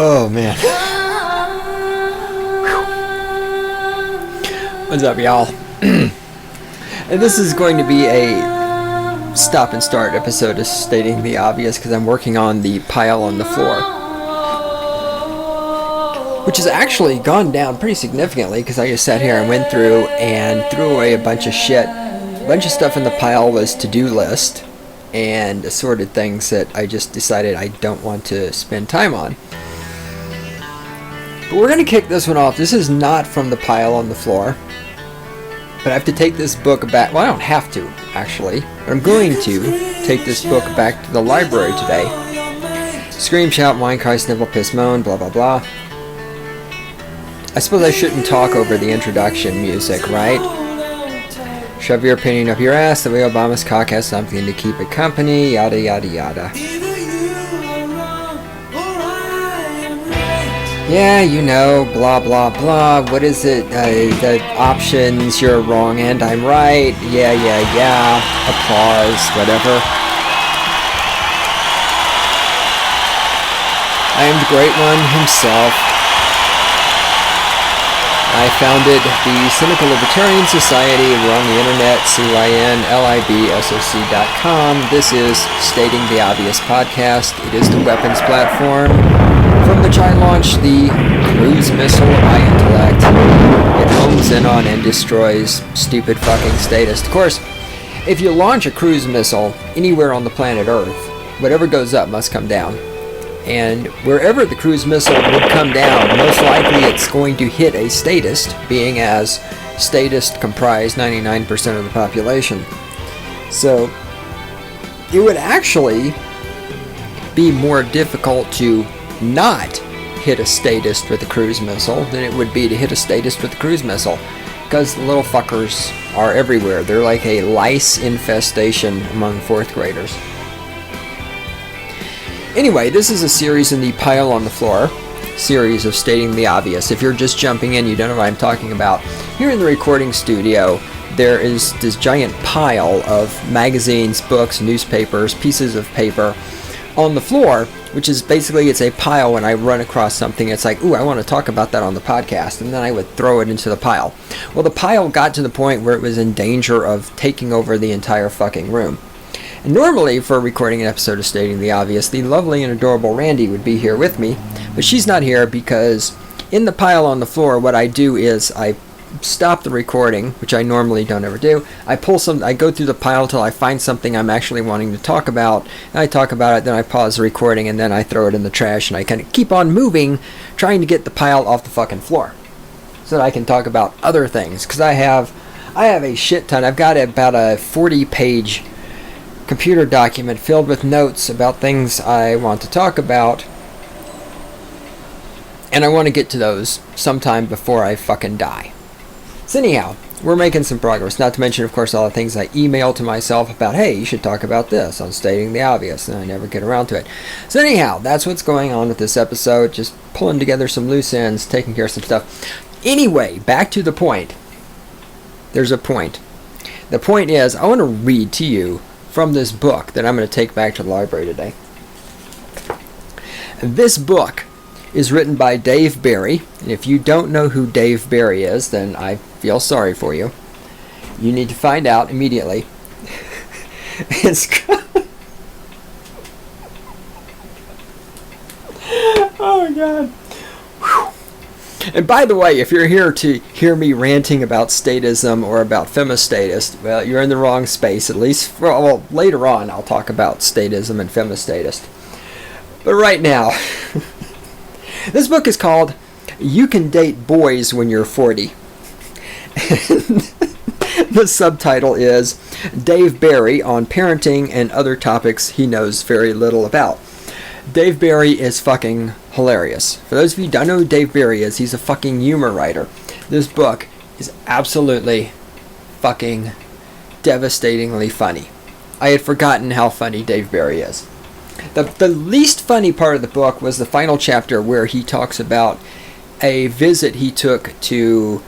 Oh, man. What's up, y'all? And this is going to be a stop and start episode of Stating the Obvious, because I'm working on the pile on the floor, which has actually gone down pretty significantly, because I just sat here and went through and threw away a bunch of shit. A bunch of stuff in the pile was to-do list and assorted things that I just decided I don't want to spend time on. But we're going to kick this one off. This is not from the pile on the floor, but I have to take this book back. Well, I don't have to, actually, but I'm going to take this book back to the library today. Scream, shout, whine, cry, snivel, piss, moan, blah, blah, blah. I suppose I shouldn't talk over the introduction music, right? Shove your opinion up your ass, the way Obama's cock has something to keep it company, yada, yada, yada. Yeah, you know, blah, blah, blah. What is it? The options, you're wrong and I'm right. Yeah, yeah, yeah. Applause, whatever. I am the great one himself. I founded the Cynical Libertarian Society. We're on the internet, cynlibsoc.com. This is Stating the Obvious podcast. It is the weapons platform from which I launched the cruise missile of my intellect. It homes in on and destroys stupid fucking statists. Of course, if you launch a cruise missile anywhere on the planet Earth, whatever goes up must come down. And wherever the cruise missile would come down, most likely it's going to hit a statist, being as statists comprise 99% of the population. So it would actually be more difficult to not hit a statist with a cruise missile than it would be to hit a statist with a cruise missile, because the little fuckers are everywhere. They're like a lice infestation among fourth graders. Anyway, this is a series in the pile on the floor series of Stating the Obvious. If you're just jumping in, you don't know what I'm talking about. Here in the recording studio, there is this giant pile of magazines, books, newspapers, pieces of paper on the floor, which is basically, it's a pile. When I run across something, it's like, ooh, I want to talk about that on the podcast, and then I would throw it into the pile. Well, the pile got to the point where it was in danger of taking over the entire fucking room. And normally, for recording an episode of Stating the Obvious, the lovely and adorable Randy would be here with me, but she's not here because in the pile on the floor, what I do is I stop the recording, which I normally don't ever do. I go through the pile till I find something I'm actually wanting to talk about, and I talk about it, then I pause the recording, and then I throw it in the trash, and I kind of keep on moving, trying to get the pile off the fucking floor, so that I can talk about other things, because I have a shit ton. I've got about a 40-page computer document filled with notes about things I want to talk about, and I want to get to those sometime before I fucking die. So anyhow, we're making some progress, not to mention, of course, all the things I email to myself about, hey, you should talk about this on Stating the Obvious, and I never get around to it. So anyhow, that's what's going on with this episode, just pulling together some loose ends, taking care of some stuff. Anyway, back to the point. There's a point. The point is, I want to read to you from this book that I'm going to take back to the library today. This book is written by Dave Barry, and if you don't know who Dave Barry is, then I feel sorry for you. You need to find out immediately. Oh, God. Whew. And by the way, if you're here to hear me ranting about statism or about femistatist, well, you're in the wrong space, at least. Well, later on, I'll talk about statism and femistatist. But right now, this book is called You Can Date Boys When You're 40. The subtitle is Dave Barry on Parenting and Other Topics He Knows Very Little About. Dave Barry is fucking hilarious. For those of you who don't know who Dave Barry is, he's a fucking humor writer. This book is absolutely fucking devastatingly funny. I had forgotten how funny Dave Barry is. The least funny part of the book was the final chapter where he talks about a visit he took to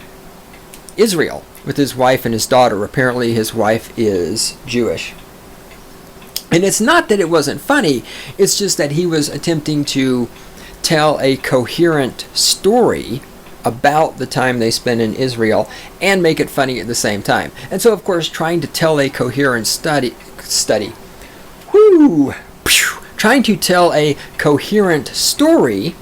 Israel with his wife and his daughter. Apparently his wife is Jewish. And it's not that it wasn't funny, it's just that he was attempting to tell a coherent story about the time they spend in Israel and make it funny at the same time. And so, of course, trying to tell a coherent trying to tell a coherent story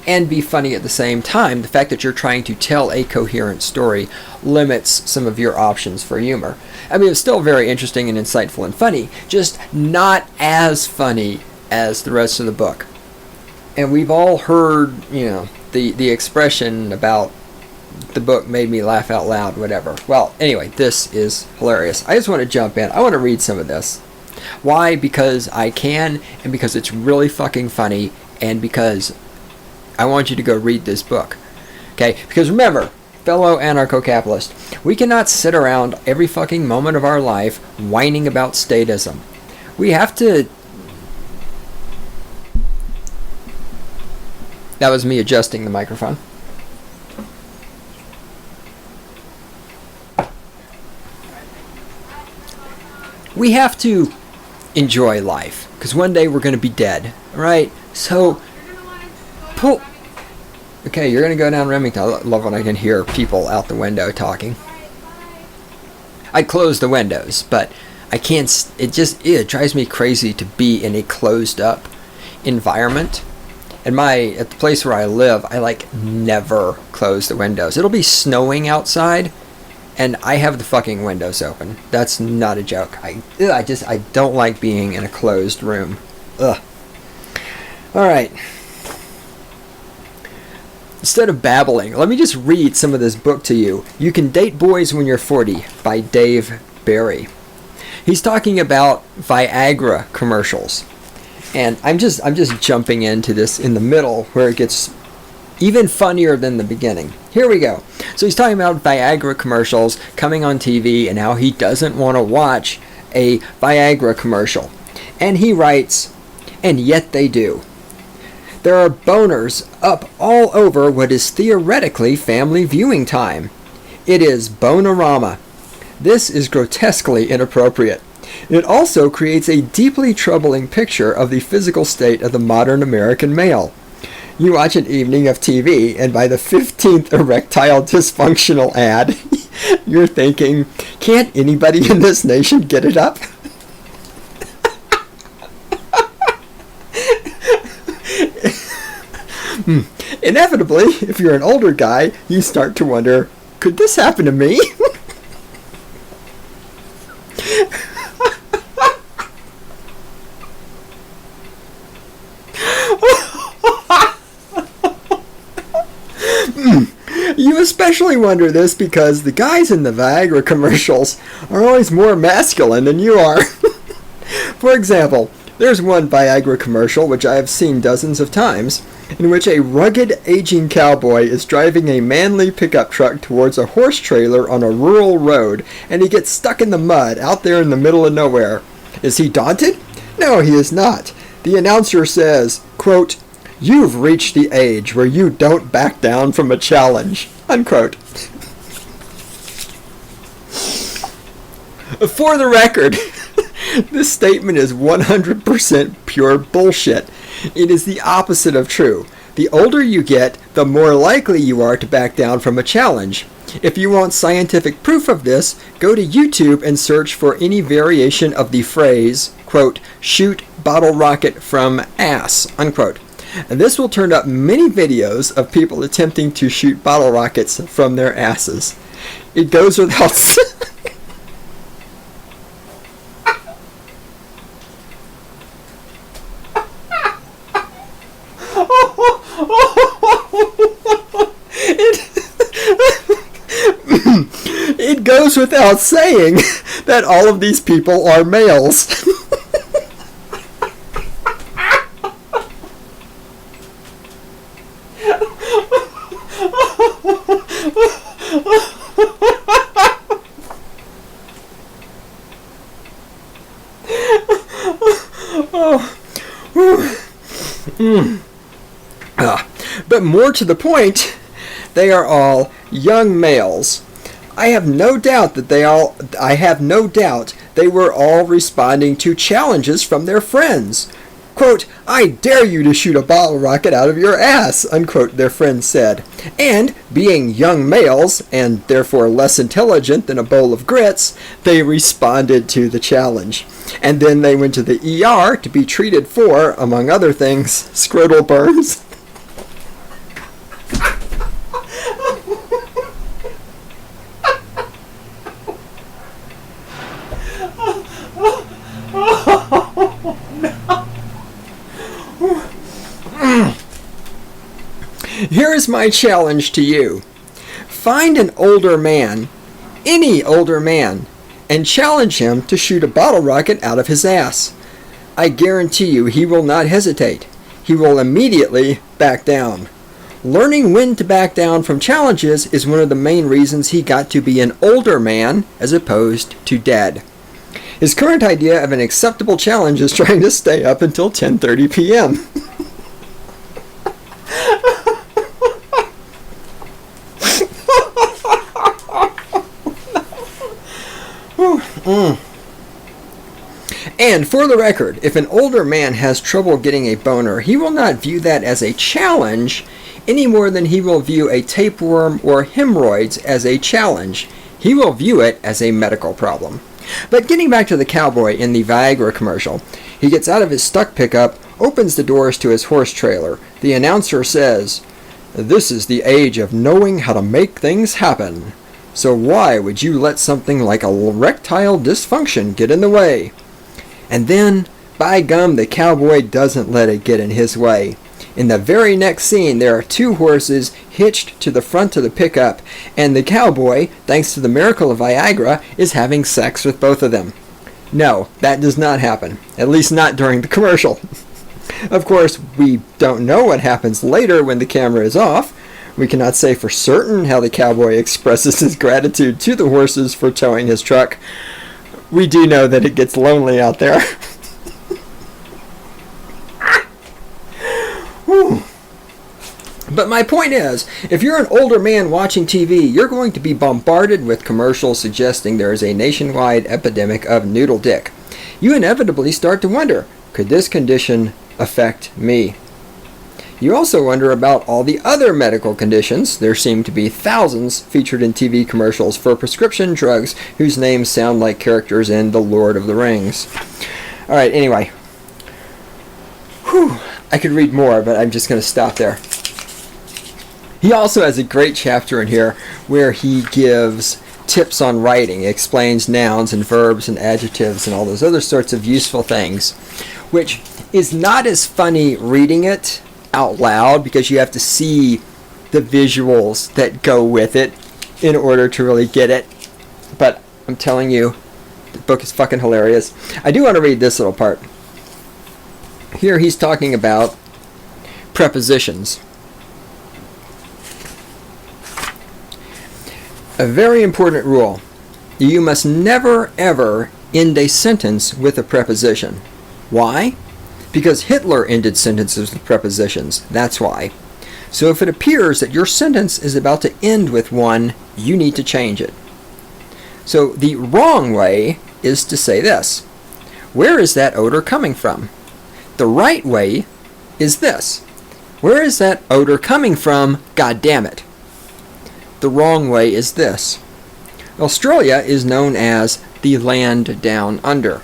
and be funny at the same time, the fact that you're trying to tell a coherent story limits some of your options for humor. I mean, it's still very interesting and insightful and funny, just not as funny as the rest of the book. And we've all heard, the expression about the book made me laugh out loud, whatever. Well, anyway, this is hilarious. I just want to jump in. I want to read some of this. Why? Because I can, and because it's really fucking funny, and because I want you to go read this book. Okay? Because remember, fellow anarcho-capitalist, we cannot sit around every fucking moment of our life whining about statism. We have to... That was me adjusting the microphone. We have to enjoy life, because one day we're going to be dead, right? So, pull... Okay, you're going to go down Remington. I love when I can hear people out the window talking. I close the windows, but I can't... It drives me crazy to be in a closed-up environment. And at the place where I live, I never close the windows. It'll be snowing outside, and I have the fucking windows open. That's not a joke. I don't like being in a closed room. Ugh. All right. Instead of babbling, let me just read some of this book to you. You Can Date Boys When You're 40 by Dave Barry. He's talking about Viagra commercials. And I'm just jumping into this in the middle where it gets even funnier than the beginning. Here we go. So he's talking about Viagra commercials coming on TV and how he doesn't want to watch a Viagra commercial. And he writes, and yet they do. There are boners up all over what is theoretically family viewing time. It is Bonerama. This is grotesquely inappropriate. It also creates a deeply troubling picture of the physical state of the modern American male. You watch an evening of TV, and by the 15th erectile dysfunctional ad, you're thinking, can't anybody in this nation get it up? Inevitably, if you're an older guy, you start to wonder, could this happen to me? You especially wonder this because the guys in the Viagra commercials are always more masculine than you are. For example, there's one Viagra commercial, which I have seen dozens of times, in which a rugged, aging cowboy is driving a manly pickup truck towards a horse trailer on a rural road, and he gets stuck in the mud out there in the middle of nowhere. Is he daunted? No, he is not. The announcer says, quote, "You've reached the age where you don't back down from a challenge," unquote. For the record, this statement is 100% pure bullshit. It is the opposite of true. The older you get, the more likely you are to back down from a challenge. If you want scientific proof of this, go to YouTube and search for any variation of the phrase, quote, "shoot bottle rocket from ass," unquote. And this will turn up many videos of people attempting to shoot bottle rockets from their asses. It goes without saying. It goes without saying that all of these people are males. But more to the point, they are all young males. I have no doubt they were all responding to challenges from their friends. Quote, "I dare you to shoot a bottle rocket out of your ass," unquote, their friend said. And, being young males, and therefore less intelligent than a bowl of grits, they responded to the challenge. And then they went to the ER to be treated for, among other things, scrotal burns. Here is my challenge to you. Find an older man, any older man, and challenge him to shoot a bottle rocket out of his ass. I guarantee you he will not hesitate. He will immediately back down. Learning when to back down from challenges is one of the main reasons he got to be an older man as opposed to dead. His current idea of an acceptable challenge is trying to stay up until 10:30 p.m. And for the record, if an older man has trouble getting a boner, he will not view that as a challenge any more than he will view a tapeworm or hemorrhoids as a challenge. He will view it as a medical problem. But getting back to the cowboy in the Viagra commercial, he gets out of his stuck pickup, opens the doors to his horse trailer. The announcer says, "This is the age of knowing how to make things happen. So why would you let something like erectile dysfunction get in the way?" And then, by gum, the cowboy doesn't let it get in his way. In the very next scene, there are two horses hitched to the front of the pickup, and the cowboy, thanks to the miracle of Viagra, is having sex with both of them. No, that does not happen. At least not during the commercial. Of course, we don't know what happens later when the camera is off. We cannot say for certain how the cowboy expresses his gratitude to the horses for towing his truck. We do know that it gets lonely out there. But my point is, if you're an older man watching TV, you're going to be bombarded with commercials suggesting there is a nationwide epidemic of noodle dick. You inevitably start to wonder, could this condition affect me? You also wonder about all the other medical conditions. There seem to be thousands featured in TV commercials for prescription drugs whose names sound like characters in The Lord of the Rings. Alright, anyway. Whew. I could read more, but I'm just going to stop there. He also has a great chapter in here where he gives tips on writing. He explains nouns and verbs and adjectives and all those other sorts of useful things, which is not as funny reading it out loud because you have to see the visuals that go with it in order to really get it. But I'm telling you, the book is fucking hilarious. I do want to read this little part. Here he's talking about prepositions. A very important rule. You must never ever end a sentence with a preposition. Why? Because Hitler ended sentences with prepositions. That's why. So if it appears that your sentence is about to end with one, you need to change it. So the wrong way is to say this. Where is that odor coming from? The right way is this. Where is that odor coming from? God damn it. The wrong way is this. Australia is known as the land down under.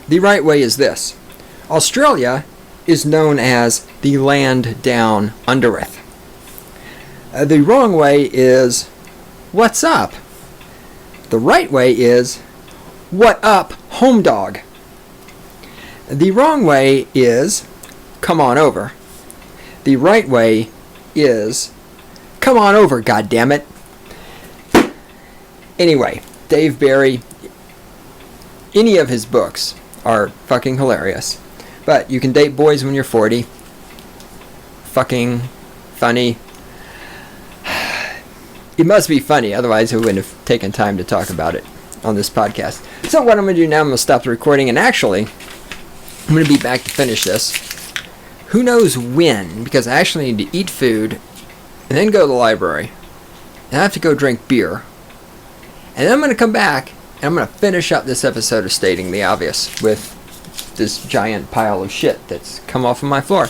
The right way is this. Australia is known as the land down undereth. The wrong way is, what's up? The right way is, what up, home dog? The wrong way is, come on over. The right way is, come on over, goddammit. Anyway, Dave Barry, any of his books are fucking hilarious. But you can date boys when you're 40. Fucking funny. It must be funny, otherwise I wouldn't have taken time to talk about it on this podcast. So what I'm going to do now, I'm going to stop the recording, and actually, I'm going to be back to finish this. Who knows when, because I actually need to eat food, and then go to the library. And I have to go drink beer. And then I'm going to come back, and I'm going to finish up this episode of Stating the Obvious with this giant pile of shit that's come off of my floor.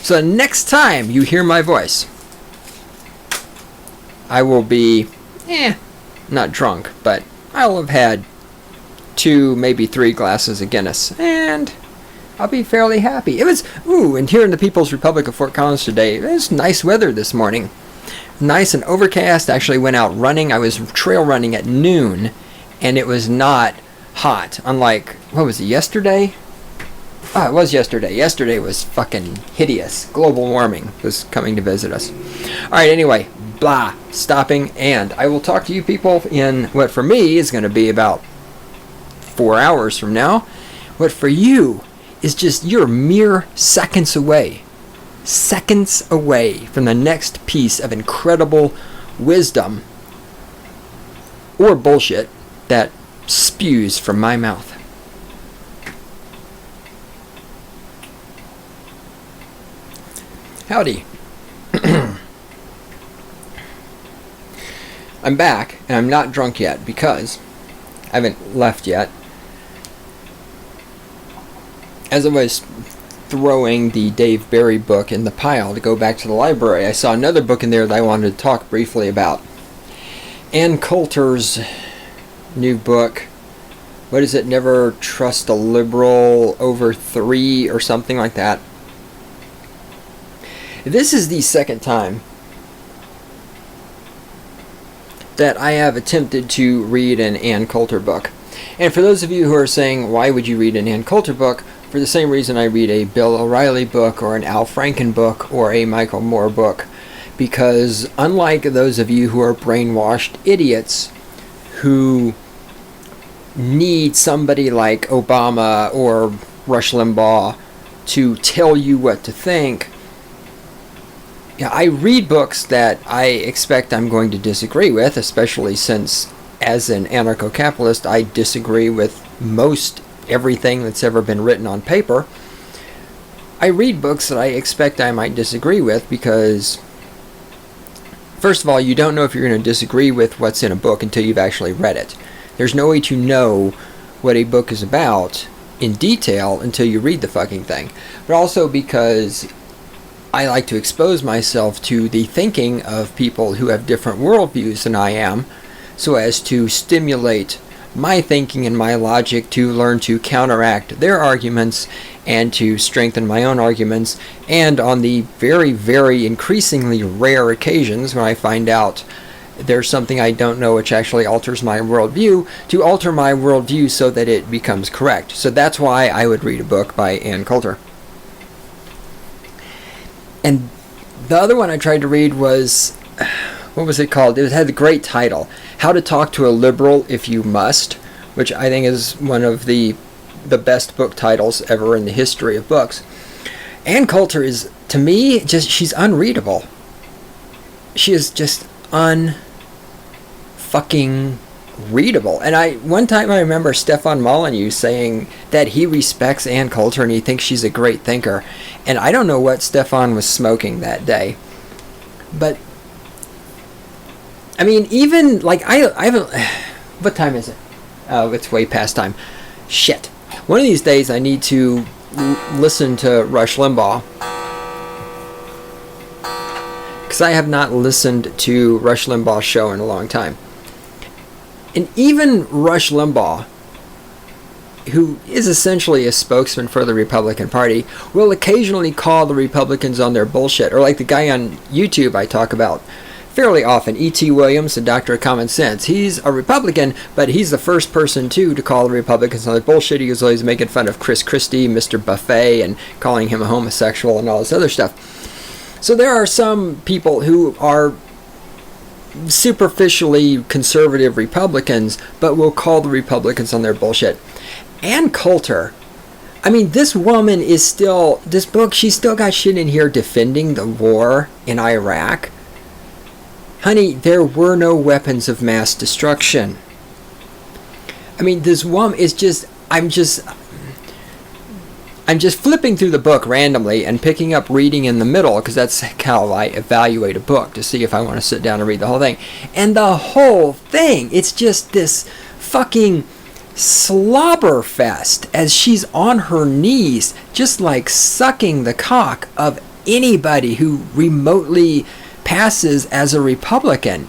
So next time you hear my voice, I will be, not drunk, but I'll have had 2, maybe 3 glasses of Guinness, and I'll be fairly happy. It was, and here in the People's Republic of Fort Collins today, it was nice weather this morning. Nice and overcast. I actually went out running. I was trail running at noon, and it was not hot. Unlike, what was it, yesterday? It was yesterday. Yesterday was fucking hideous. Global warming was coming to visit us. Alright, anyway, stopping, and I will talk to you people in what for me is going to be about 4 hours from now. What for you is just, you're mere seconds away from the next piece of incredible wisdom or bullshit that spews from my mouth. Howdy. I'm back, and I'm not drunk yet because I haven't left yet. As I was throwing the Dave Barry book in the pile to go back to the library, I saw another book in there that I wanted to talk briefly about. Ann Coulter's new book. What is it? Never Trust a Liberal Over 3 or something like that. This is the second time that I have attempted to read an Ann Coulter book. And for those of you who are saying, why would you read an Ann Coulter book? For the same reason I read a Bill O'Reilly book or an Al Franken book or a Michael Moore book. Because unlike those of you who are brainwashed idiots who need somebody like Obama or Rush Limbaugh to tell you what to think, I read books that I expect I'm going to disagree with, especially since, as an anarcho-capitalist, I disagree with most everything that's ever been written on paper. I read books that I expect I might disagree with because, first of all, you don't know if you're going to disagree with what's in a book until you've actually read it. There's no way to know what a book is about in detail until you read the fucking thing. But also because I like to expose myself to the thinking of people who have different worldviews than I am, so as to stimulate my thinking and my logic to learn to counteract their arguments and to strengthen my own arguments, and on the very, very increasingly rare occasions when I find out there's something I don't know which actually alters my worldview, to alter my worldview so that it becomes correct. So that's why I would read a book by Ann Coulter. And the other one I tried to read was, what was it called? It had a great title, How to Talk to a Liberal If You Must, which I think is one of the best book titles ever in the history of books. Ann Coulter is, to me, she's unreadable. She is just unfucking readable. And one time I remember Stefan Molyneux saying that he respects Ann Coulter and he thinks she's a great thinker. And I don't know what Stefan was smoking that day. But I mean, even like I haven't. What time is it? Oh, it's way past time. Shit. One of these days I need to listen to Rush Limbaugh, because I have not listened to Rush Limbaugh's show in a long time. And even Rush Limbaugh, who is essentially a spokesman for the Republican Party, will occasionally call the Republicans on their bullshit. Or like the guy on YouTube I talk about fairly often, E.T. Williams, the Doctor of Common Sense. He's a Republican, but he's the first person, too, to call the Republicans on their bullshit. He was always making fun of Chris Christie, Mr. Buffet, and calling him a homosexual and all this other stuff. So there are some people who are superficially conservative Republicans, but will call the Republicans on their bullshit. Ann Coulter, I mean, this woman is still, this book, she's still got shit in here defending the war in Iraq. Honey, there were no weapons of mass destruction. I mean, this woman is just, I'm just flipping through the book randomly and picking up reading in the middle, because that's how I evaluate a book, to see if I want to sit down and read the whole thing. And the whole thing, it's just this fucking slobber fest as she's on her knees, just like sucking the cock of anybody who remotely passes as a Republican.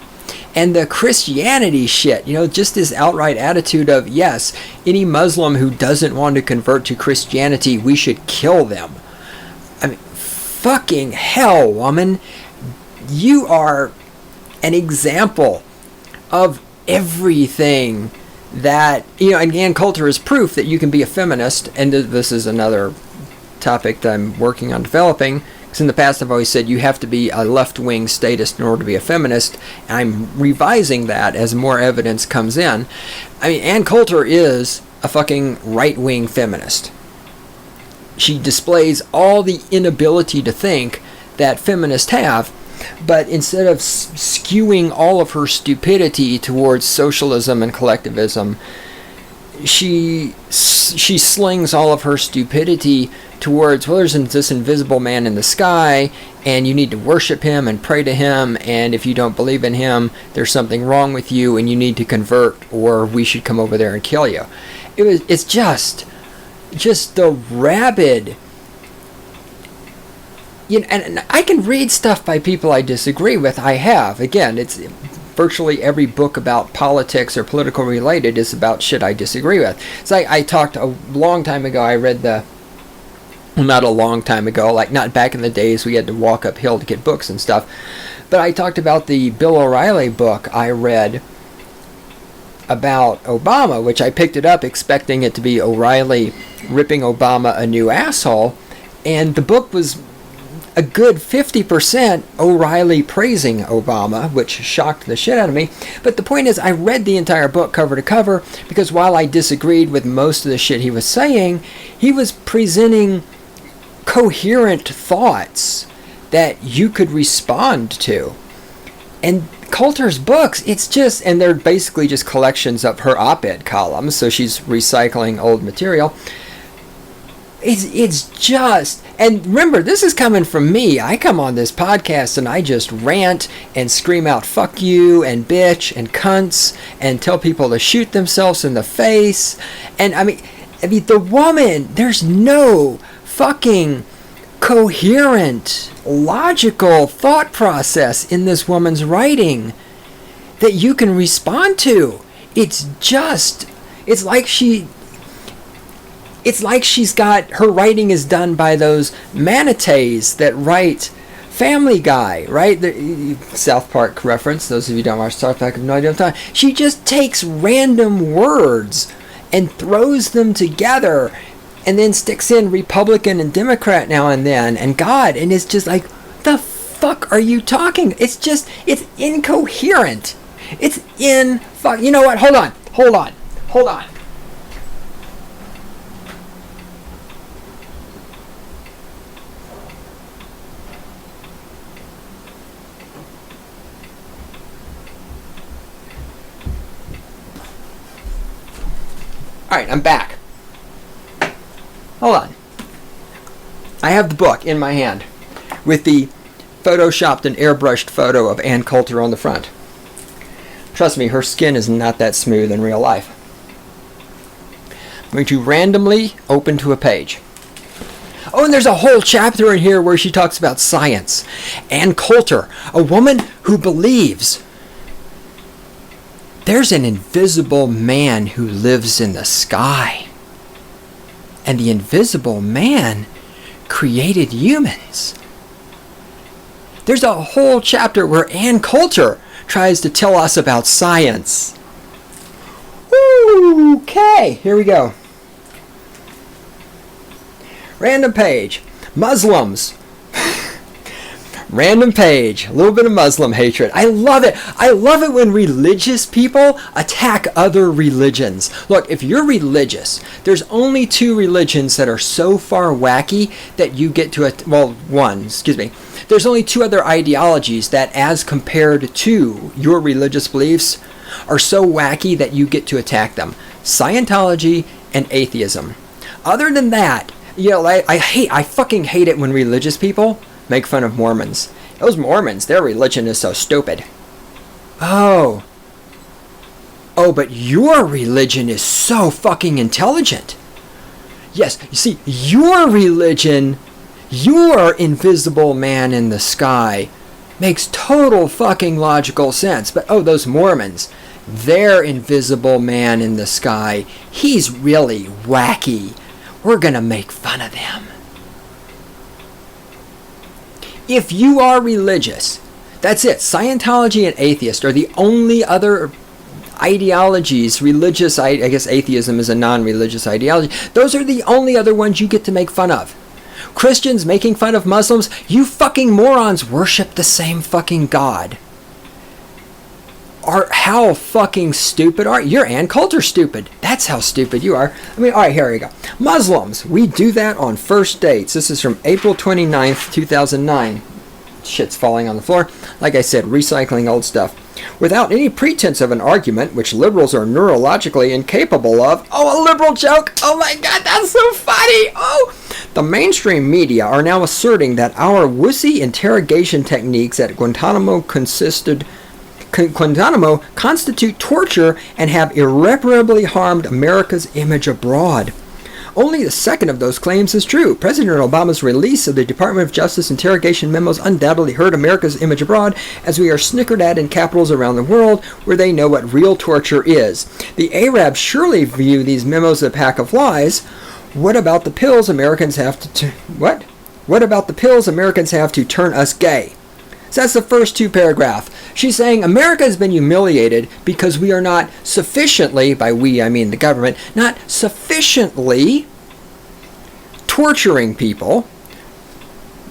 And the Christianity shit, just this outright attitude of, yes, any Muslim who doesn't want to convert to Christianity, we should kill them. I mean, fucking hell, woman. You are an example of everything that, and Ann Coulter is proof that you can be a feminist, and this is another topic that I'm working on developing. Because in the past I've always said you have to be a left-wing statist in order to be a feminist, and I'm revising that as more evidence comes in. I mean, Ann Coulter is a fucking right-wing feminist. She displays all the inability to think that feminists have, but instead of skewing all of her stupidity towards socialism and collectivism, she slings all of her stupidity towards, well, there's this invisible man in the sky, and you need to worship him and pray to him, and if you don't believe in him, there's something wrong with you, and you need to convert, or we should come over there and kill you. It's just the rabid, and I can read stuff by people I disagree with. I have. Again, it's virtually every book about politics or political related is about shit I disagree with. So I talked a long time ago, I read not a long time ago, like not back in the days we had to walk uphill to get books and stuff, but I talked about the Bill O'Reilly book I read about Obama, which I picked it up expecting it to be O'Reilly ripping Obama a new asshole, and the book was a good 50% O'Reilly praising Obama, which shocked the shit out of me. But the point is, I read the entire book cover to cover because while I disagreed with most of the shit he was saying, he was presenting coherent thoughts that you could respond to. And Coulter's books, and they're basically just collections of her op-ed columns, so she's recycling old material. It's just, and remember, this is coming from me. I come on this podcast and I just rant and scream out fuck you and bitch and cunts and tell people to shoot themselves in the face. And I mean the woman, there's no fucking coherent, logical thought process in this woman's writing that you can respond to. It's like she's got, her writing is done by those manatees that write Family Guy, right? The South Park reference. Those of you who don't watch South Park have no idea what I'm talking. She just takes random words and throws them together and then sticks in Republican and Democrat now and then and God, and it's just like, the fuck are you talking? It's incoherent. You know what? Hold on. Alright, I'm back. Hold on. I have the book in my hand with the photoshopped and airbrushed photo of Ann Coulter on the front. Trust me, her skin is not that smooth in real life. I'm going to randomly open to a page. Oh, and there's a whole chapter in here where she talks about science. Ann Coulter, a woman who believes there's an invisible man who lives in the sky. And the invisible man created humans. There's a whole chapter where Ann Coulter tries to tell us about science. Okay, here we go. Random page. Muslims. Random page. A little bit of Muslim hatred. I love it. I love it when religious people attack other religions. Look, if you're religious, there's only two religions that are so far wacky that you get to There's only two other ideologies that, as compared to your religious beliefs, are so wacky that you get to attack them. Scientology and atheism. Other than that, I fucking hate it when religious people make fun of Mormons. Those Mormons, their religion is so stupid. Oh. Oh, but your religion is so fucking intelligent. Yes, you see, your religion, your invisible man in the sky, makes total fucking logical sense. But oh, those Mormons, their invisible man in the sky, he's really wacky. We're gonna make fun of them. If you are religious, that's it. Scientology and atheist are the only other ideologies, religious, I guess atheism is a non-religious ideology. Those are the only other ones you get to make fun of. Christians making fun of Muslims, you fucking morons worship the same fucking God. How fucking stupid are you? You're Ann Coulter stupid. That's how stupid you are. I mean, alright, here we go. Muslims, we do that on first dates. This is from April 29th, 2009. Shit's falling on the floor. Like I said, recycling old stuff. Without any pretense of an argument, which liberals are neurologically incapable of. Oh, a liberal joke! Oh my god, that's so funny! Oh! The mainstream media are now asserting that our wussy interrogation techniques at Guantanamo constitute torture and have irreparably harmed America's image abroad. Only the second of those claims is true. President Obama's release of the Department of Justice interrogation memos undoubtedly hurt America's image abroad, as we are snickered at in capitals around the world where they know what real torture is. The Arabs surely view these memos as a pack of lies. What about the pills Americans have to what? What about the pills Americans have to turn us gay? So that's the first two paragraphs. She's saying America has been humiliated because we are not sufficiently, by we I mean the government, not sufficiently torturing people.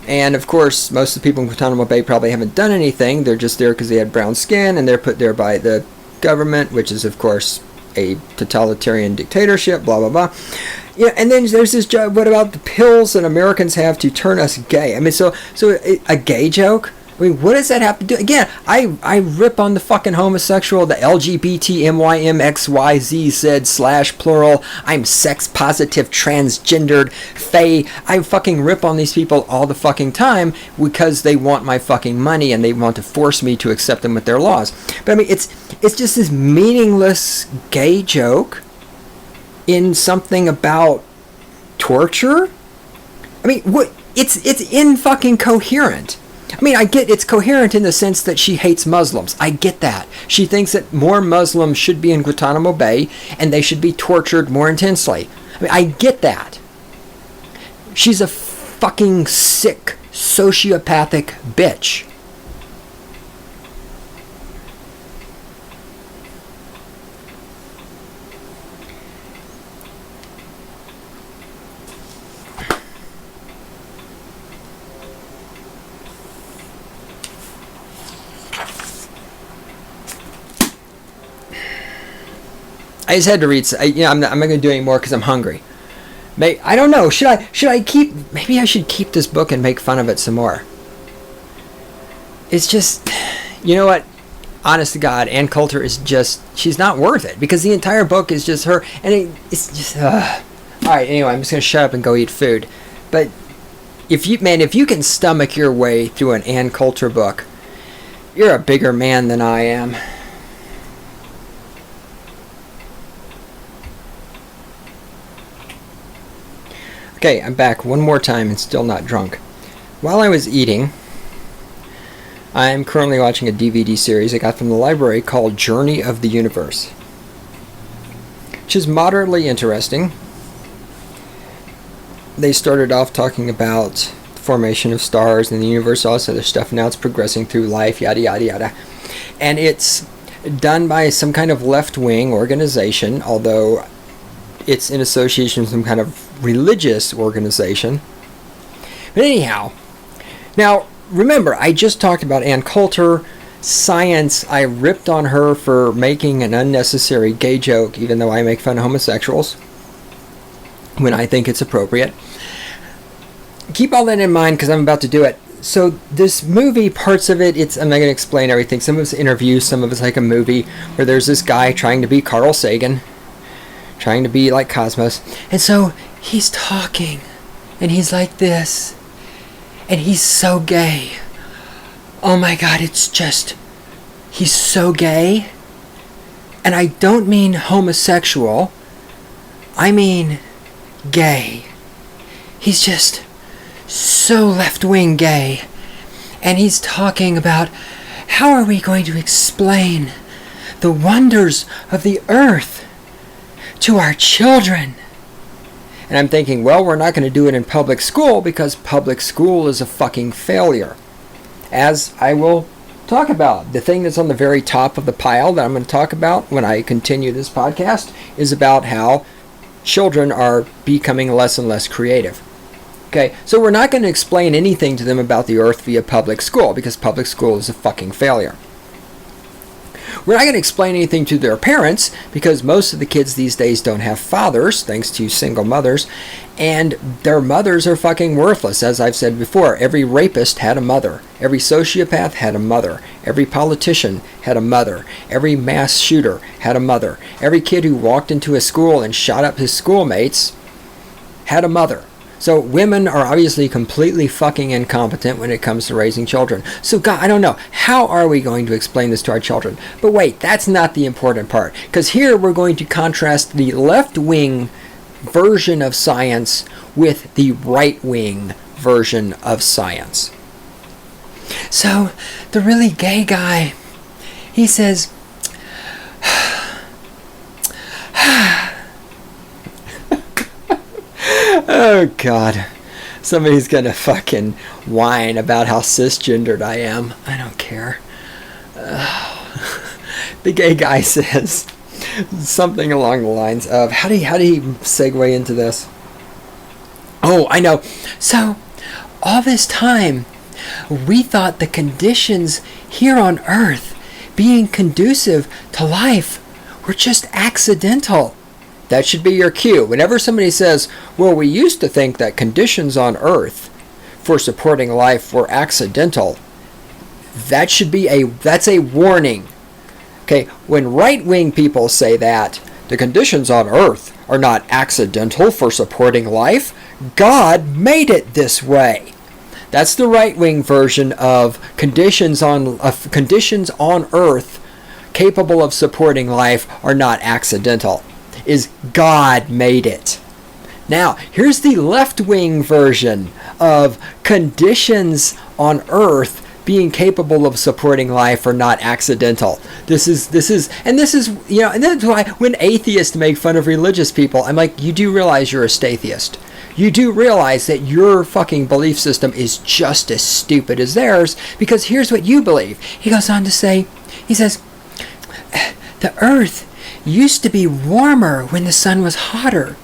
And of course, most of the people in Guantanamo Bay probably haven't done anything. They're just there because they had brown skin, and they're put there by the government, which is of course a totalitarian dictatorship, blah, blah, blah. Yeah, and then there's this joke, what about the pills that Americans have to turn us gay? I mean, so a gay joke? I mean, what does that have to do? Again, I rip on the fucking homosexual, the LGBTMYMXYZ plural, I'm sex positive, transgendered, fey. I fucking rip on these people all the fucking time because they want my fucking money and they want to force me to accept them with their laws. But I mean, it's just this meaningless gay joke in something about torture. I mean, what? It's in fucking coherent. I mean, I get it's coherent in the sense that she hates Muslims. I get that. She thinks that more Muslims should be in Guantanamo Bay and they should be tortured more intensely. I mean, I get that. She's a fucking sick, sociopathic bitch. I just had to read. I'm not going to do any more because I'm hungry. I don't know. Should I keep? Maybe I should keep this book and make fun of it some more. It's just, you know what? Honest to God, Ann Coulter is just. She's not worth it because the entire book is just her, and it's just. All right. Anyway, I'm just going to shut up and go eat food. But if you can stomach your way through an Ann Coulter book, you're a bigger man than I am. Okay, I'm back one more time and still not drunk. While I was eating, I'm currently watching a DVD series I got from the library called Journey of the Universe, which is moderately interesting. They started off talking about the formation of stars and the universe, all this other stuff. Now it's progressing through life, yada, yada, yada. And it's done by some kind of left-wing organization, although it's in association with some kind of religious organization. But anyhow, now remember, I just talked about Ann Coulter, science. I ripped on her for making an unnecessary gay joke, even though I make fun of homosexuals when I think it's appropriate. Keep all that in mind because I'm about to do it. So this movie, parts of it, I'm not going to explain everything. Some of it's interviews, some of it's like a movie where there's this guy trying to be Carl Sagan, trying to be like Cosmos. And so he's talking, and he's like this, and he's so gay. Oh my God, it's just, he's so gay. And I don't mean homosexual. I mean gay. He's just so left-wing gay. And he's talking about how are we going to explain the wonders of the earth to our children. And I'm thinking, well, we're not going to do it in public school because public school is a fucking failure. As I will talk about. The thing that's on the very top of the pile that I'm going to talk about when I continue this podcast is about how children are becoming less and less creative. Okay, so we're not going to explain anything to them about the earth via public school because public school is a fucking failure. We're not going to explain anything to their parents because most of the kids these days don't have fathers, thanks to single mothers, and their mothers are fucking worthless. As I've said before, every rapist had a mother. Every sociopath had a mother. Every politician had a mother. Every mass shooter had a mother. Every kid who walked into a school and shot up his schoolmates had a mother. So women are obviously completely fucking incompetent when it comes to raising children. So God, I don't know. How are we going to explain this to our children? But wait, that's not the important part. Because here we're going to contrast the left-wing version of science with the right-wing version of science. So the really gay guy, he says, oh God, somebody's gonna fucking whine about how cisgendered I am. I don't care. The gay guy says something along the lines of, how do you segue into this? Oh, I know. So all this time we thought the conditions here on Earth being conducive to life were just accidental. That should be your cue. Whenever somebody says, well, we used to think that conditions on Earth for supporting life were accidental, that's a warning. Okay, when right-wing people say that the conditions on Earth are not accidental for supporting life, God made it this way. That's the right-wing version of conditions on Earth capable of supporting life are not accidental. Is God made it. Now, here's the left-wing version of conditions on Earth being capable of supporting life are not accidental. This is, and that's why when atheists make fun of religious people, I'm like, you do realize you're a statheist. You do realize that your fucking belief system is just as stupid as theirs, because here's what you believe. He goes on to say, he says, the Earth used to be warmer when the sun was hotter,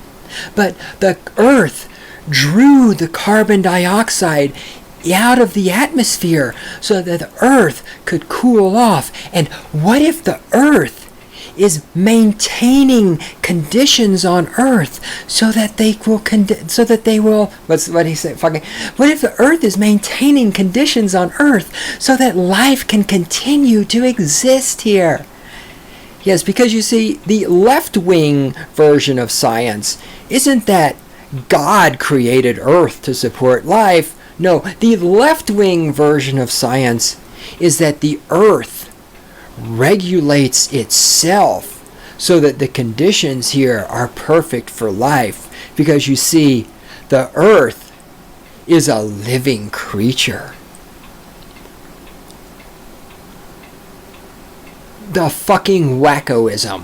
but the Earth drew the carbon dioxide out of the atmosphere so that the Earth could cool off. And what if the Earth is maintaining conditions on Earth so that they will what he said? What if the Earth is maintaining conditions on Earth so that life can continue to exist here? Yes, because you see, the left-wing version of science isn't that God created Earth to support life. No, the left-wing version of science is that the Earth regulates itself so that the conditions here are perfect for life. Because you see, the Earth is a living creature. The fucking wackoism.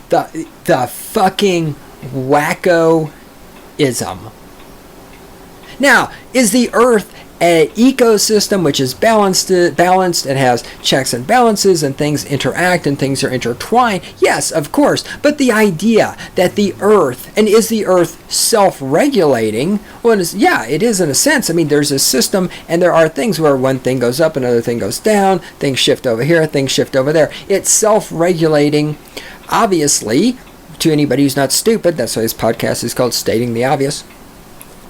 The fucking wackoism. Now, is the Earth an ecosystem which is balanced, it has checks and balances, and things interact and things are intertwined? Yes, of course. But the idea that the Earth, and is the Earth self-regulating? Well, it is in a sense. I mean, there's a system, and there are things where one thing goes up, another thing goes down, things shift over here, things shift over there. It's self-regulating, obviously, to anybody who's not stupid. That's why this podcast is called Stating the Obvious.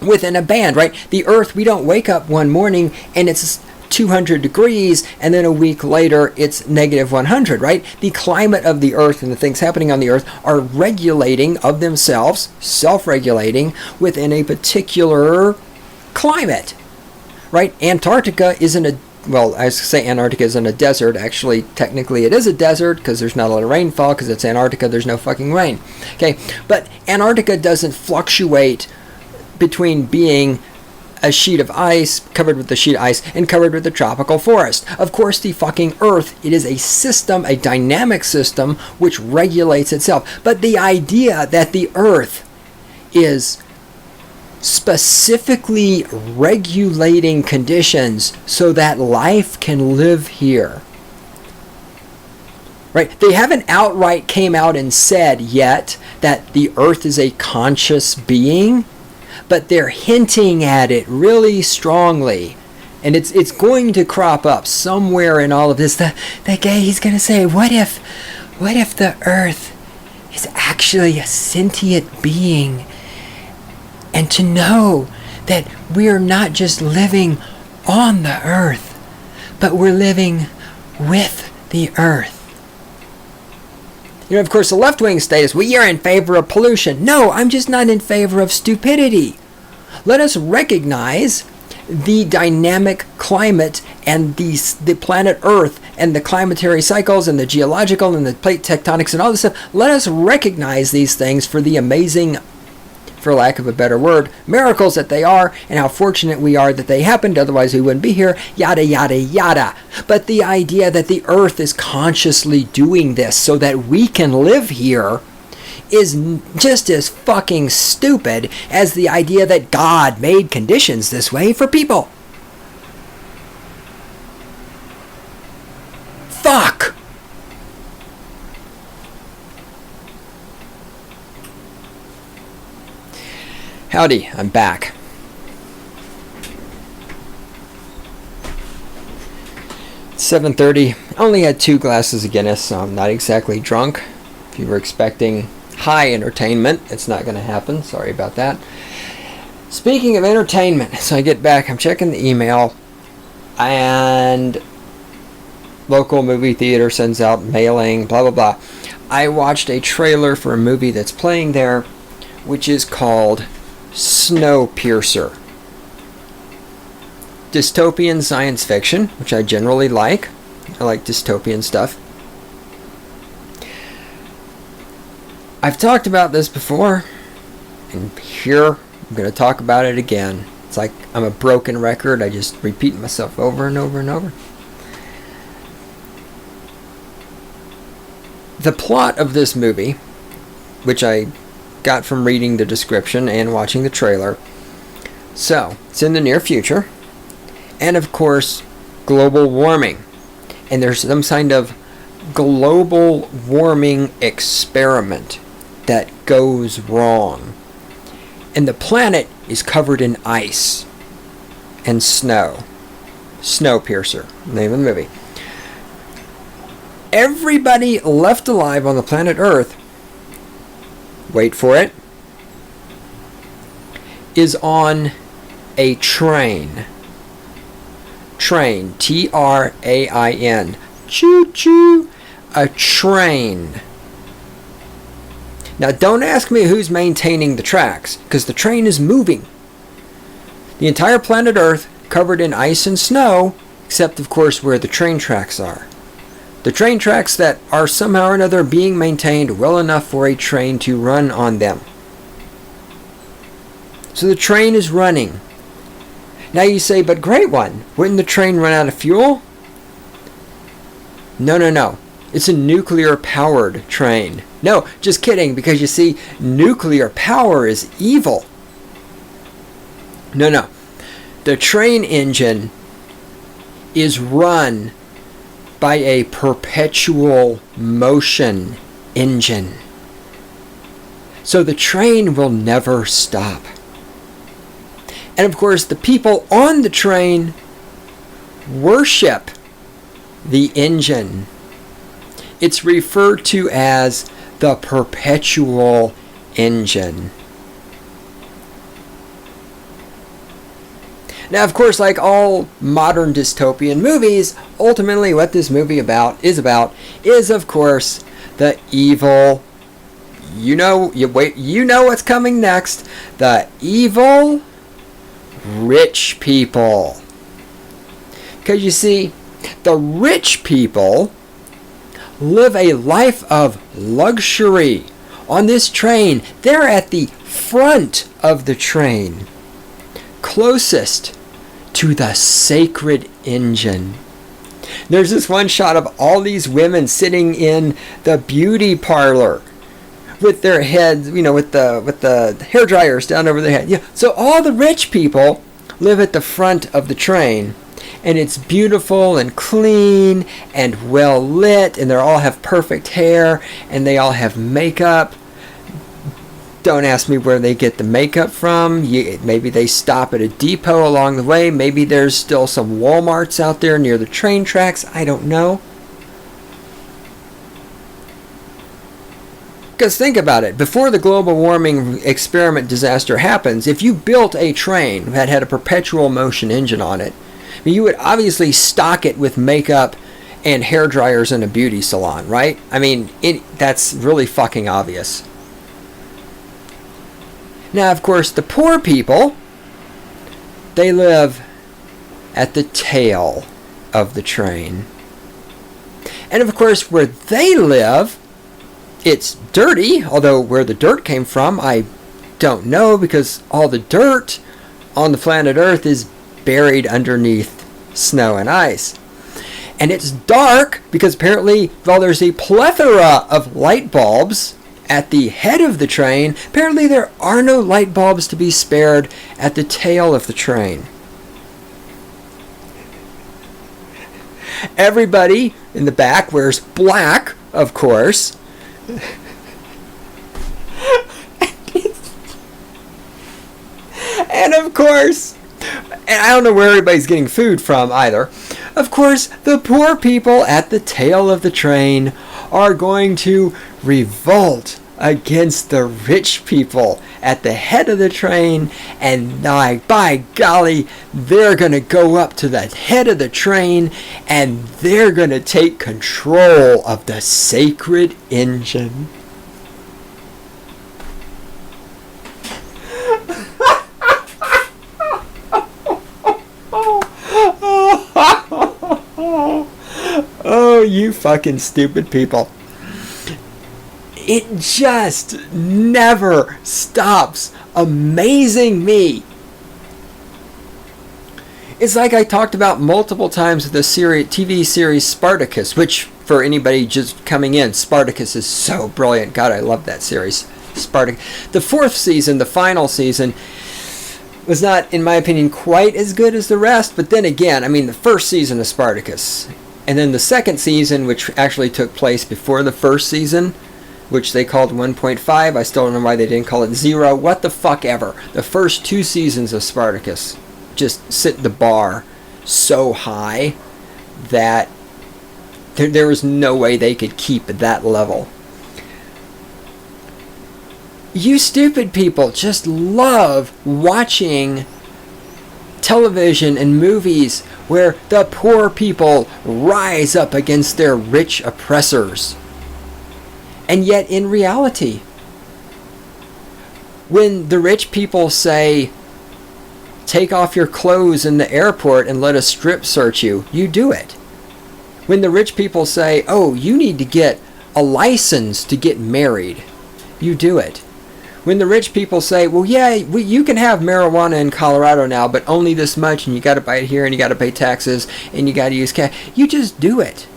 Within a band, right? The Earth, we don't wake up one morning and it's 200 degrees and then a week later it's negative 100, right? The climate of the Earth and the things happening on the Earth are regulating of themselves, self-regulating within a particular climate, right? Antarctica isn't well, I was going to say Antarctica isn't a desert. Actually, technically it is a desert because there's not a lot of rainfall because it's Antarctica. There's no fucking rain. Okay, but Antarctica doesn't fluctuate between being a sheet of ice, covered with a sheet of ice, and covered with a tropical forest. Of course, the fucking Earth, it is a system, a dynamic system, which regulates itself. But the idea that the Earth is specifically regulating conditions so that life can live here. Right? They haven't outright came out and said yet that the Earth is a conscious being, but they're hinting at it really strongly. And it's going to crop up somewhere in all of this. The guy, he's going to say, what if the Earth is actually a sentient being? And to know that we're not just living on the Earth, but we're living with the Earth. You know, of course, the left-wing status, well, you're in favor of pollution. No, I'm just not in favor of stupidity. Let us recognize the dynamic climate and the planet Earth and the climatary cycles and the geological and the plate tectonics and all this stuff. Let us recognize these things for the amazing, for lack of a better word, miracles that they are, and how fortunate we are that they happened, otherwise we wouldn't be here, yada, yada, yada. But the idea that the Earth is consciously doing this so that we can live here is just as fucking stupid as the idea that God made conditions this way for people. Fuck! Howdy, I'm back. It's 7:30. Only had 2 glasses of Guinness, so I'm not exactly drunk. If you were expecting high entertainment, it's not going to happen. Sorry about that. Speaking of entertainment, so I get back, I'm checking the email, and local movie theater sends out mailing, blah, blah, blah. I watched a trailer for a movie that's playing there, which is called Snowpiercer. Dystopian science fiction, which I generally like. I like dystopian stuff. I've talked about this before, and here I'm going to talk about it again. It's like I'm a broken record. I just repeat myself over and over and over. The plot of this movie, which I got from reading the description and watching the trailer. So, it's in the near future. And of course, global warming. And there's some kind of global warming experiment that goes wrong. And the planet is covered in ice and snow. Snowpiercer, name of the movie. Everybody left alive on the planet Earth, wait for it, is on a train. Train, T-R-A-I-N. Choo-choo. A train. Now, don't ask me who's maintaining the tracks, because the train is moving. The entire planet Earth covered in ice and snow, except, of course, where the train tracks are. The train tracks that are somehow or another being maintained well enough for a train to run on them. So the train is running. Now you say, but great one, wouldn't the train run out of fuel? No. It's a nuclear-powered train. No, just kidding, because you see, nuclear power is evil. No. The train engine is run by a perpetual motion engine. So the train will never stop. And of course, the people on the train worship the engine. It's referred to as the perpetual engine. Now, of course, like all modern dystopian movies, ultimately what this movie is, of course, the evil. You know what's coming next. The evil rich people. Because you see, the rich people live a life of luxury. On this train, they're at the front of the train, closest to the sacred engine. There's this one shot of all these women sitting in the beauty parlor with their heads, with the hair dryers down over their head. Yeah. So all the rich people live at the front of the train, and it's beautiful and clean and well lit, and they all have perfect hair, and they all have makeup. Don't ask me where they get the makeup from. Maybe they stop at a depot along the way. Maybe there's still some Walmarts out there near the train tracks. I don't know. Because think about it. Before the global warming experiment disaster happens, if you built a train that had a perpetual motion engine on it, you would obviously stock it with makeup and hair dryers in a beauty salon, right? I mean, that's really fucking obvious. Now, of course, the poor people, they live at the tail of the train. And of course, where they live, it's dirty, although where the dirt came from, I don't know, because all the dirt on the planet Earth is buried underneath snow and ice. And it's dark because apparently, while there's a plethora of light bulbs at the head of the train, apparently there are no light bulbs to be spared at the tail of the train. Everybody in the back wears black, of course. And of course, and I don't know where everybody's getting food from either. Of course, the poor people at the tail of the train are going to revolt against the rich people at the head of the train, and by golly, they're going to go up to the head of the train and they're going to take control of the sacred engine. Oh, you fucking stupid people. It just never stops amazing me. It's like I talked about multiple times with the TV series Spartacus, which for anybody just coming in, Spartacus is so brilliant. God, I love that series. Spartacus. The fourth season, the final season, was not, in my opinion, quite as good as the rest. But then again, I mean, the first season of Spartacus, and then the second season, which actually took place before the first season, which they called 1.5. I still don't know why they didn't call it 0. What the fuck ever. The first 2 seasons of Spartacus just set the bar so high that there was no way they could keep that level. You stupid people just love watching television and movies where the poor people rise up against their rich oppressors. And yet, in reality, when the rich people say, take off your clothes in the airport and let us strip search you, you do it. When the rich people say, oh, you need to get a license to get married, you do it. When the rich people say, well, yeah, you can have marijuana in Colorado now, but only this much, and you got to buy it here, and you got to pay taxes, and you got to use cash, you just do it.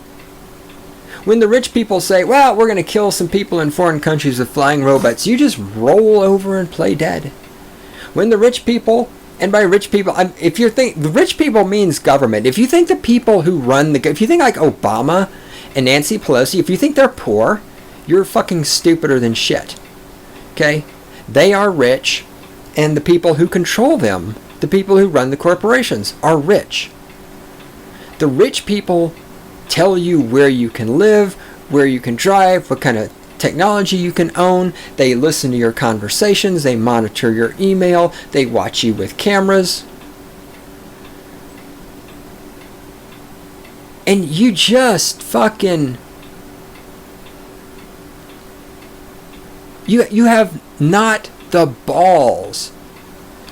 When the rich people say, well, we're going to kill some people in foreign countries with flying robots, you just roll over and play dead. When the rich people, and by rich people, if you think, the rich people means government. If you think the people who run if you think like Obama and Nancy Pelosi, if you think they're poor, you're fucking stupider than shit. Okay? They are rich, and the people who control them, the people who run the corporations, are rich. The rich people tell you where you can live, where you can drive, what kind of technology you can own. They listen to your conversations. They monitor your email. They watch you with cameras. And you just fucking... You have not the balls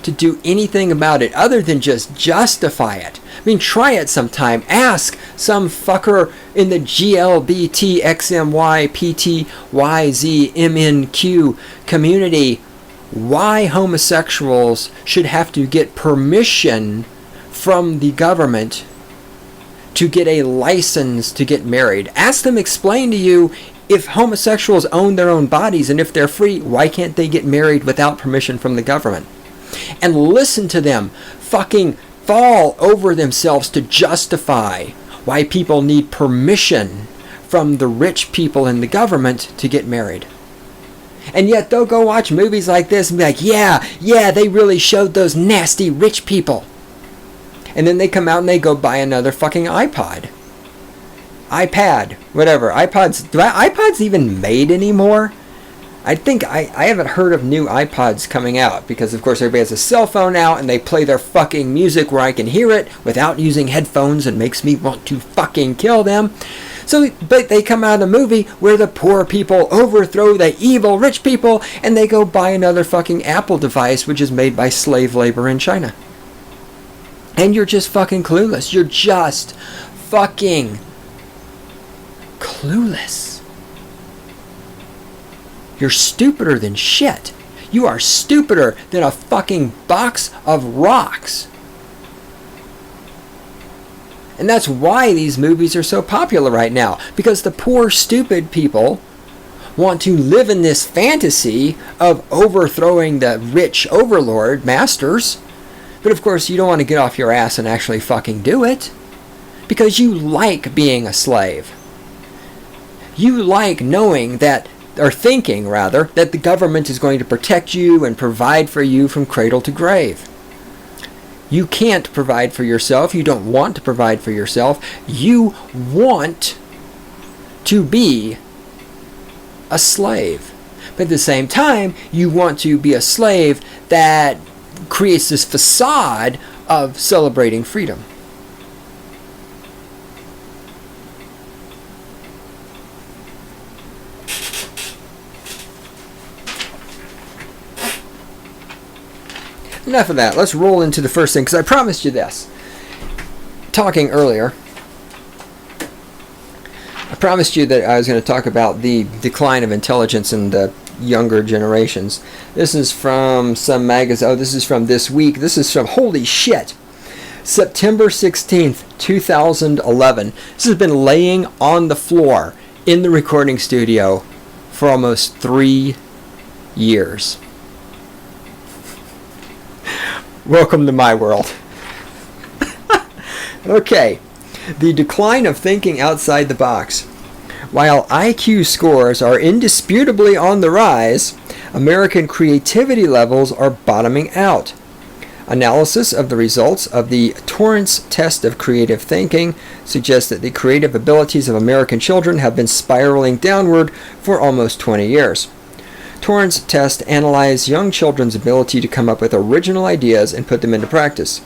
to do anything about it other than just justify it. I mean, try it sometime. Ask some fucker in the GLBTXMYPTYZMNQ community why homosexuals should have to get permission from the government to get a license to get married. Ask them explain to you, if homosexuals own their own bodies and if they're free, why can't they get married without permission from the government? And listen to them fucking fall over themselves to justify why people need permission from the rich people in the government to get married. And yet they'll go watch movies like this and be like, yeah, they really showed those nasty rich people. And then they come out and they go buy another fucking iPad, whatever. iPods even made anymore? I think I haven't heard of new iPods coming out because, of course, everybody has a cell phone now and they play their fucking music where I can hear it without using headphones and makes me want to fucking kill them. So, but they come out of the movie where the poor people overthrow the evil rich people and they go buy another fucking Apple device which is made by slave labor in China. And you're just fucking clueless. You're just fucking clueless. You're stupider than shit. You are stupider than a fucking box of rocks. And that's why these movies are so popular right now. Because the poor, stupid people want to live in this fantasy of overthrowing the rich overlord masters. But of course, you don't want to get off your ass and actually fucking do it. Because you like being a slave. You like knowing that, or thinking rather, that the government is going to protect you and provide for you from cradle to grave. You can't provide for yourself. You don't want to provide for yourself. You want to be a slave. But at the same time, you want to be a slave that creates this facade of celebrating freedom. Enough of that. Let's roll into the first thing, because I promised you this. Talking earlier, I promised you that I was going to talk about the decline of intelligence in the younger generations. This is from some magazine. Oh, this is from this week. This is from, holy shit, September 16th, 2011. This has been laying on the floor in the recording studio for almost 3 years. Welcome to my world. Okay. The decline of thinking outside the box. While IQ scores are indisputably on the rise, American creativity levels are bottoming out. Analysis of the results of the Torrance test of creative thinking suggests that the creative abilities of American children have been spiraling downward for almost 20 years. Torrance test analyzed young children's ability to come up with original ideas and put them into practice.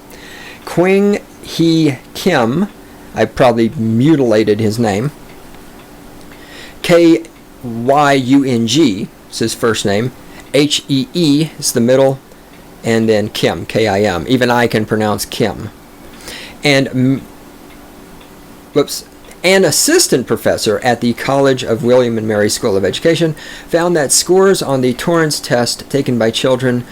Kwing Hee Kim, I probably mutilated his name, Kyung is his first name, Hee is the middle, and then Kim, Kim. Even I can pronounce Kim. And, an assistant professor at the College of William and Mary School of Education found that scores on the Torrance test taken by children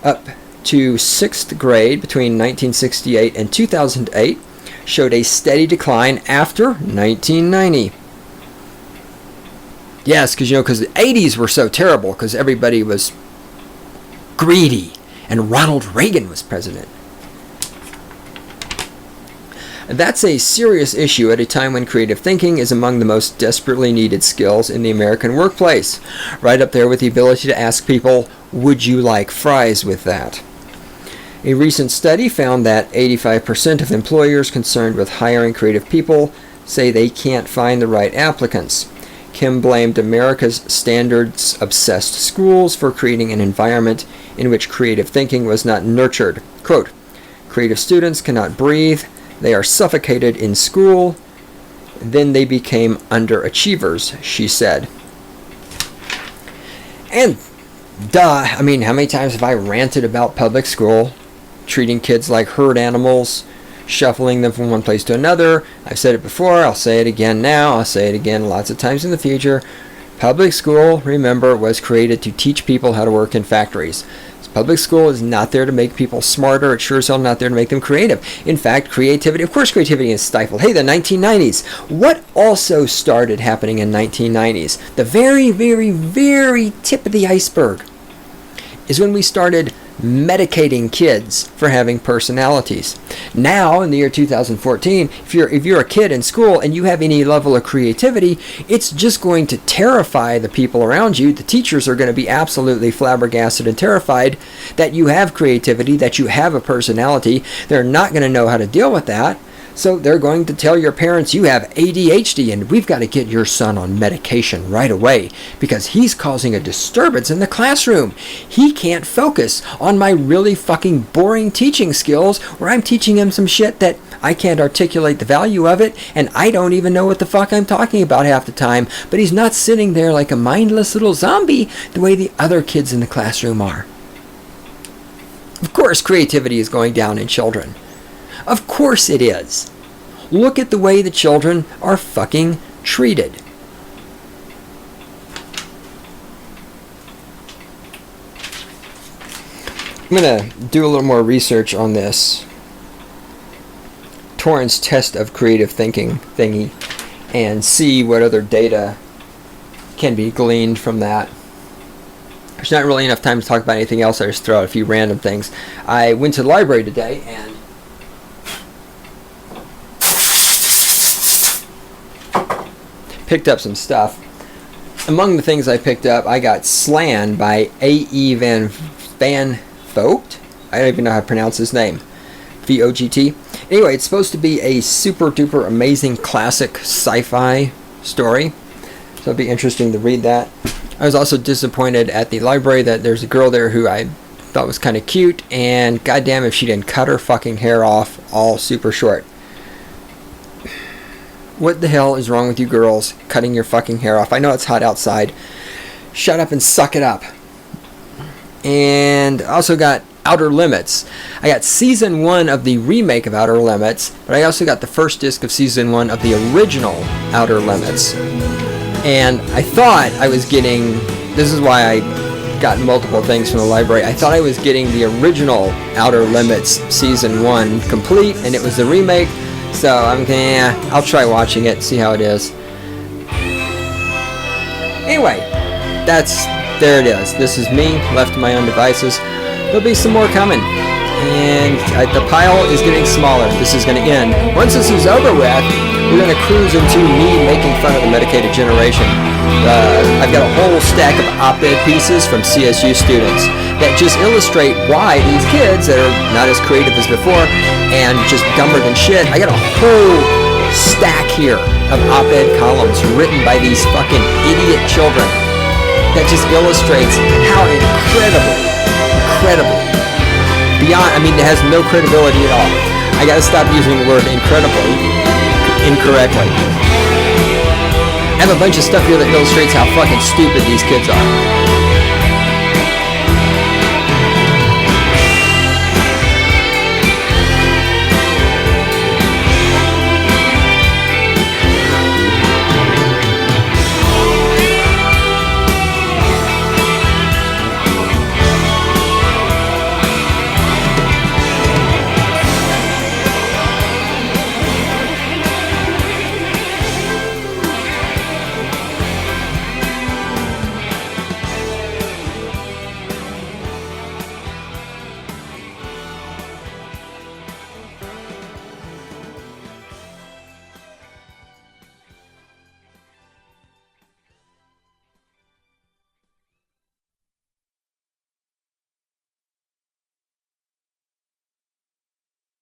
up to 6th grade between 1968 and 2008 showed a steady decline after 1990. Yes, because the 80s were so terrible because everybody was greedy and Ronald Reagan was president. That's a serious issue at a time when creative thinking is among the most desperately needed skills in the American workplace. Right up there with the ability to ask people, would you like fries with that? A recent study found that 85% of employers concerned with hiring creative people say they can't find the right applicants. Kim blamed America's standards-obsessed schools for creating an environment in which creative thinking was not nurtured. Quote, creative students cannot breathe. They are suffocated in school. Then they became underachievers, she said. And Duh. I mean, how many times have I ranted about public school, treating kids like herd animals, shuffling them from one place to another? I've said it before, I'll say it again now, I'll say it again lots of times in the future. Public school, remember, was created to teach people how to work in factories. Public school is not there to make people smarter. It's sure as hell not there to make them creative. In fact, creativity, of course creativity is stifled. Hey, the 1990s. What also started happening in 1990s? The very, very, very tip of the iceberg is when we started medicating kids for having personalities. Now, in the year 2014, if you're a kid in school and you have any level of creativity, it's just going to terrify the people around you. The teachers are going to be absolutely flabbergasted and terrified that you have creativity, that you have a personality. They're not going to know how to deal with that. So they're going to tell your parents, you have ADHD and we've got to get your son on medication right away because he's causing a disturbance in the classroom. He can't focus on my really fucking boring teaching skills where I'm teaching him some shit that I can't articulate the value of it and I don't even know what the fuck I'm talking about half the time, but he's not sitting there like a mindless little zombie the way the other kids in the classroom are. Of course, creativity is going down in children. Of course it is. Look at the way the children are fucking treated. I'm going to do a little more research on this Torrance test of creative thinking thingy and see what other data can be gleaned from that. There's not really enough time to talk about anything else. I just throw out a few random things. I went to the library today and picked up some stuff. Among the things I picked up, I got Slan by A.E. Van Vogt. I don't even know how to pronounce his name. V-O-G-T. Anyway, it's supposed to be a super duper amazing classic sci-fi story. So it'll be interesting to read that. I was also disappointed at the library that there's a girl there who I thought was kind of cute, and goddamn if she didn't cut her fucking hair off all super short. What the hell is wrong with you girls cutting your fucking hair off? I know it's hot outside. Shut up and suck it up. And I also got Outer Limits. I got season 1 of the remake of Outer Limits, but I also got the first disc of season 1 of the original Outer Limits. And I thought I was getting, this is why I got multiple things from the library, I thought I was getting the original Outer Limits season 1 complete, and it was the remake. So I'm gonna, I'll try watching it, see how it is. Anyway, there it is. This is me, left to my own devices. There'll be some more coming. And the pile is getting smaller. This is gonna end. Once this is over with, we're gonna cruise into me making fun of the medicated generation. I've got a whole stack of op-ed pieces from CSU students that just illustrate why these kids that are not as creative as before and just dumber than shit. I got a whole stack here of op-ed columns written by these fucking idiot children that just illustrates how incredibly beyond, I mean, it has no credibility at all. I gotta stop using the word incredibly incorrectly. I have a bunch of stuff here that illustrates how fucking stupid these kids are.